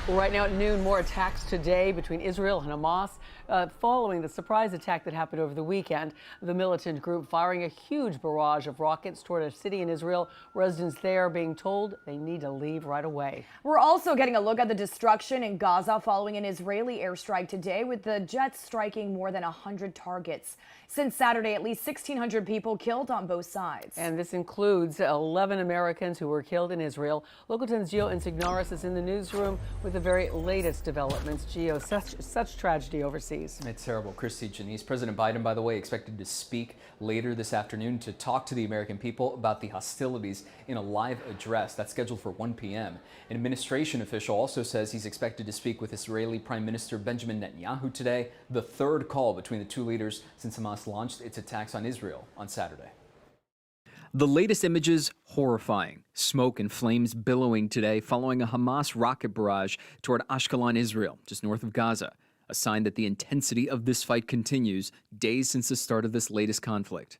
Right now at noon, more attacks today between Israel and Hamas following the surprise attack that happened over the weekend. The militant group firing a huge barrage of rockets toward a city in Israel. Residents there being told they need to leave right away. We're also getting a look at the destruction in Gaza following an Israeli airstrike today, with the jets striking more than 100 targets. Since Saturday, at least 1,600 people killed on both sides. And this includes 11 Americans who were killed in Israel. Local 10's Gio Insignaris is in the newsroom with the very latest developments. Gio, such tragedy overseas. It's terrible. Christy, Janice. President Biden, by the way, expected to speak later this afternoon to talk to the American people about the hostilities in a live address that's scheduled for 1 p.m. An administration official also says he's expected to speak with Israeli Prime Minister Benjamin Netanyahu today, the third call between the two leaders since Hamas launched its attacks on Israel on Saturday. The latest images horrifying. Smoke and flames billowing today following a Hamas rocket barrage toward Ashkelon, Israel, just north of Gaza. A sign that the intensity of this fight continues days since the start of this latest conflict.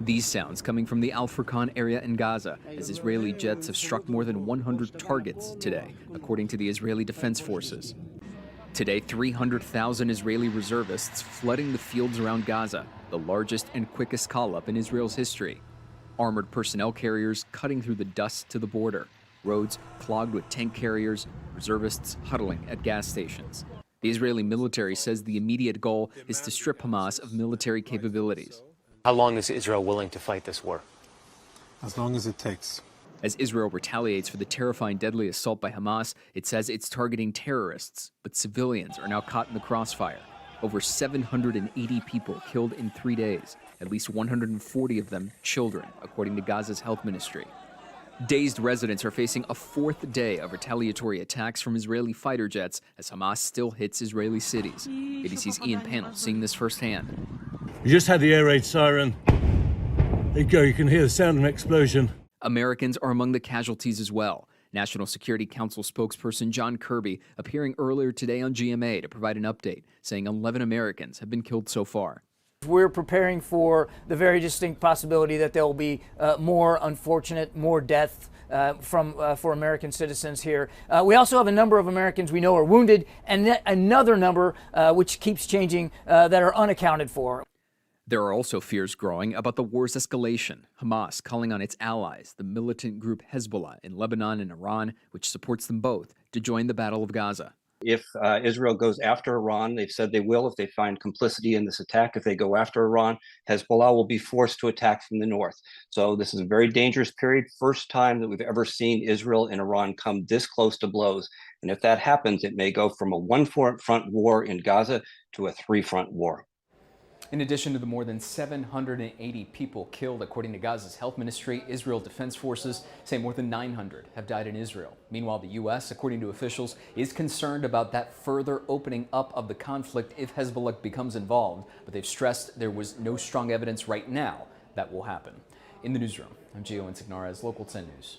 These sounds coming from the Al Furqan area in Gaza, as Israeli jets have struck more than 100 targets today, according to the Israeli Defense Forces. Today, 300,000 Israeli reservists flooding the fields around Gaza, the largest and quickest call-up in Israel's history. Armored personnel carriers cutting through the dust to the border, roads clogged with tank carriers, reservists huddling at gas stations. The Israeli military says the immediate goal is to strip Hamas of military capabilities. How long is Israel willing to fight this war? As long as it takes. As Israel retaliates for the terrifying deadly assault by Hamas, it says it's targeting terrorists, but civilians are now caught in the crossfire. Over 780 people killed in 3 days, at least 140 of them children, according to Gaza's health ministry. Dazed residents are facing a fourth day of retaliatory attacks from Israeli fighter jets as Hamas still hits Israeli cities. ABC's Ian Pannell seeing this firsthand. We just had the air raid siren. There you go, you can hear the sound of an explosion. Americans are among the casualties as well. National Security Council spokesperson John Kirby appearing earlier today on GMA to provide an update, saying 11 Americans have been killed so far. We're preparing for the very distinct possibility that there will be more unfortunate, more death for American citizens here. We also have a number of Americans we know are wounded, and another number which keeps changing that are unaccounted for. There are also fears growing about the war's escalation. Hamas calling on its allies, the militant group Hezbollah in Lebanon and Iran, which supports them both, to join the Battle of Gaza. If Israel goes after Iran, they've said they will if they find complicity in this attack. If they go after Iran, Hezbollah will be forced to attack from the north. So this is a very dangerous period. First time that we've ever seen Israel and Iran come this close to blows. And if that happens, it may go from a one-front war in Gaza to a three-front war. In addition to the more than 780 people killed, according to Gaza's health ministry, Israel Defense Forces say more than 900 have died in Israel. Meanwhile, the U.S., according to officials, is concerned about that further opening up of the conflict if Hezbollah becomes involved, but they've stressed there was no strong evidence right now that will happen. In the newsroom, I'm Gio Insignaris, Local 10 News.